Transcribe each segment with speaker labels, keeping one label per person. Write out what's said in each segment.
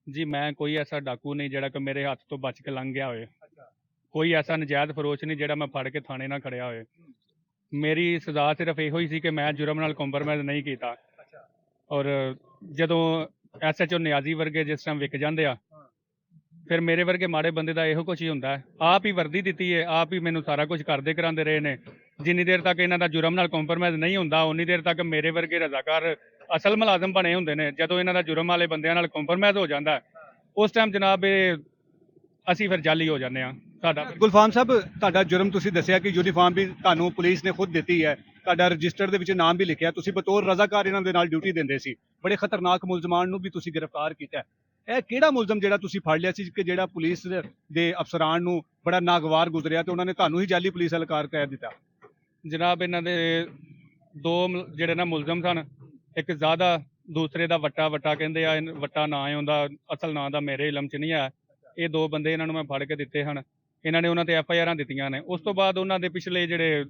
Speaker 1: ਜੀ ਮੈਂ ਕੋਈ ਐਸਾ ਡਾਕੂ ਨਹੀਂ ਜਿਹੜਾ ਕਿ ਮੇਰੇ ਹੱਥ ਤੋਂ ਬਚ ਕੇ ਲੰਘ ਗਿਆ ਹੋਏ। ਕੋਈ ਐਸਾ ਨਜਾਇਜ਼ ਫਰੋਸ਼ ਨਹੀਂ ਜਿਹੜਾ ਮੈਂ ਫੜ ਕੇ ਥਾਣੇ ਨਾਲ ਖੜਿਆ ਹੋਏ। ਮੇਰੀ ਸਜ਼ਾ ਸਿਰਫ ਇਹੋ ਹੀ ਸੀ ਕਿ ਮੈਂ ਜੁਰਮ ਨਾਲ ਕੰਪਰਮਾਈਜ਼ ਨਹੀਂ ਕੀਤਾ। ਔਰ ਜਦੋਂ ਐਸਐਚਓ ਨਿਆਜ਼ੀ ਵਰਗੇ ਜਿਸ ਟਾਈਮ ਵਿਕ ਜਾਂਦੇ ਆ, ਫਿਰ ਮੇਰੇ ਵਰਗੇ ਮਾੜੇ ਬੰਦੇ ਦਾ ਇਹੋ ਕੁਛ ਹੀ ਹੁੰਦਾ ਹੈ। ਆਪ ਹੀ ਵਰਦੀ ਦਿੱਤੀ ਹੈ, ਆਪ ਹੀ ਮੈਨੂੰ ਸਾਰਾ ਕੁਝ ਕਰਦੇ ਕਰਾਉਂਦੇ ਰਹੇ ਨੇ। ਜਿੰਨੀ ਦੇਰ ਤੱਕ ਇਹਨਾਂ ਦਾ ਜੁਰਮ ਨਾਲ ਕੰਪਰਮਾਈਜ਼ ਨਹੀਂ ਹੁੰਦਾ, ਉਨੀ ਦੇਰ ਤੱਕ ਮੇਰੇ ਵਰਗੇ ਰਜ਼ਾਕਾਰ ਅਸਲ ਮੁਲਾਜ਼ਮ ਬਣੇ ਹੁੰਦੇ ਨੇ। ਜਦੋਂ ਇਹਨਾਂ ਦਾ ਜੁਰਮ ਵਾਲੇ ਬੰਦਿਆਂ ਨਾਲ ਕੰਪਰਮਾਈਜ਼ ਹੋ ਜਾਂਦਾ, ਉਸ ਟਾਈਮ ਜਨਾਬ ਇਹ ਅਸੀਂ ਫਿਰ ਜਾਲੀ ਹੋ ਜਾਂਦੇ ਹਾਂ। ਸਾਡਾ
Speaker 2: ਗੁਲਫਾਮ ਸਾਹਿਬ, ਤੁਹਾਡਾ ਜੁਰਮ ਤੁਸੀਂ ਦੱਸਿਆ ਕਿ ਯੂਨੀਫਾਰਮ ਵੀ ਤੁਹਾਨੂੰ ਪੁਲਿਸ ਨੇ ਖੁਦ ਦਿੱਤੀ ਹੈ, ਤੁਹਾਡਾ ਰਜਿਸਟਰ ਦੇ ਵਿੱਚ ਨਾਮ ਵੀ ਲਿਖਿਆ, ਤੁਸੀਂ ਬਤੌਰ ਰਜ਼ਾਕਾਰ ਇਹਨਾਂ ਦੇ ਨਾਲ ਡਿਊਟੀ ਦਿੰਦੇ ਸੀ। ਬੜੇ ਖਤਰਨਾਕ ਮੁਲਜ਼ਮਾਨ ਨੂੰ ਵੀ ਤੁਸੀਂ ਗ੍ਰਿਫਤਾਰ ਕੀਤਾ। ਇਹ ਕਿਹੜਾ ਮੁਲਜ਼ਮ ਜਿਹੜਾ ਤੁਸੀਂ ਫੜ ਲਿਆ ਸੀ ਕਿ ਜਿਹੜਾ ਪੁਲਿਸ ਦੇ ਅਫਸਰਾਂ ਨੂੰ ਬੜਾ ਨਾਗਵਾਰ ਗੁਜ਼ਰਿਆ ਤੇ ਉਹਨਾਂ ਨੇ ਤੁਹਾਨੂੰ ਹੀ ਜਾਲੀ ਪੁਲਿਸ ਅਲਕਾਰ ਕਹਿ ਦਿੱਤਾ?
Speaker 1: ਜਨਾਬ ਇਹਨਾਂ ਦੇ ਦੋ ਜਿਹੜੇ ਨਾ ਮੁਲਜ਼ਮ ਸਨ, ਇੱਕ ਜ਼ਿਆਦਾ, ਦੂਸਰੇ ਦਾ ਵੱਟਾ। ਵੱਟਾ ਕਹਿੰਦੇ ਆ, ਵੱਟਾ ਨਾਂ ਹੈ ਉਹਦਾ, ਅਸਲ ਨਾਂ ਦਾ ਮੇਰੇ ਇਲਮ 'ਚ ਨਹੀਂ ਹੈ। ਇਹ ਦੋ ਬੰਦੇ ਇਹਨਾਂ ਨੂੰ ਮੈਂ ਫੜ ਕੇ ਦਿੱਤੇ ਹਨ। ਇਹਨਾਂ ਨੇ ਉਹਨਾਂ ਤੇ ਐਫ ਆਈ ਆਰਾਂ ਦਿੱਤੀਆਂ ਨੇ। ਉਸ ਤੋਂ ਬਾਅਦ ਉਹਨਾਂ ਦੇ ਪਿਛਲੇ ਜਿਹੜੇ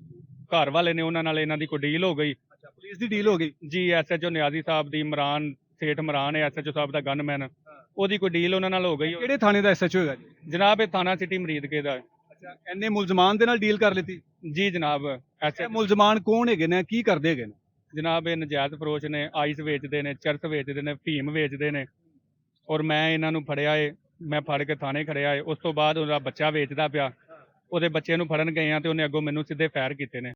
Speaker 1: ਘਰ ਵਾਲੇ ਨੇ ਉਹਨਾਂ ਨਾਲ ਇਹਨਾਂ ਦੀ ਕੋਈ ਡੀਲ ਹੋ ਗਈ।
Speaker 2: ਪੁਲਿਸ ਦੀ ਡੀਲ ਹੋ ਗਈ
Speaker 1: ਜੀ ਐਸਐਚਓ ਨਿਆਜ਼ੀ ਸਾਹਿਬ ਦੀ, ਇਮਰਾਨ ਸੇਠ ਇਮਰਾਨ ਹੈ ਐਸਐਚਓ ਸਾਹਿਬ ਦਾ ਗਨਮੈਨ, ਉਹਦੀ ਕੋਈ ਡੀਲ ਉਹਨਾਂ ਨਾਲ ਹੋ ਗਈ।
Speaker 2: ਕਿਹੜੇ ਥਾਣੇ ਦਾ ਐਸਐਚਓ ਹੈਗਾ ਜੀ?
Speaker 1: ਜਨਾਬ ਇਹ ਥਾਣਾ ਸਿਟੀ ਮਰੀਦਕੇ ਦਾ ਹੈ।
Speaker 2: ਇੰਨੇ ਮੁਲਜ਼ਮਾਨ ਦੇ ਨਾਲ ਡੀਲ ਕਰ ਲਿੱਤੀ?
Speaker 1: ਜੀ ਜਨਾਬ।
Speaker 2: ਇਹ ਮੁਲਜ਼ਮਾਨ ਕੌਣ ਹੈਗੇ ਨੇ, ਕੀ ਕਰਦੇ ਹੈਗੇ ਨੇ?
Speaker 1: ਜਨਾਬ ਇਹ ਨਜਾਇਜ਼ ਫਰੋਸ਼ ਨੇ, ਆਈਸ ਵੇਚਦੇ ਨੇ, ਚਰਸ ਵੇਚਦੇ ਨੇ, ਫੀਮ ਵੇਚਦੇ ਨੇ। ਔਰ ਮੈਂ ਇਹਨਾਂ ਨੂੰ ਫੜਿਆ ਏ, ਮੈਂ ਫੜ ਕੇ ਥਾਣੇ ਖੜਿਆ ਏ। ਉਸ ਤੋਂ ਬਾਅਦ ਉਹਦਾ ਬੱਚਾ ਵੇਚਦਾ ਪਿਆ, ਉਹਦੇ ਬੱਚੇ ਨੂੰ ਫੜਨ ਗਏ ਆ ਤੇ ਉਹਨੇ ਅੱਗੋਂ ਮੈਨੂੰ ਸਿੱਧੇ ਫਾਇਰ ਕੀਤੇ ਨੇ।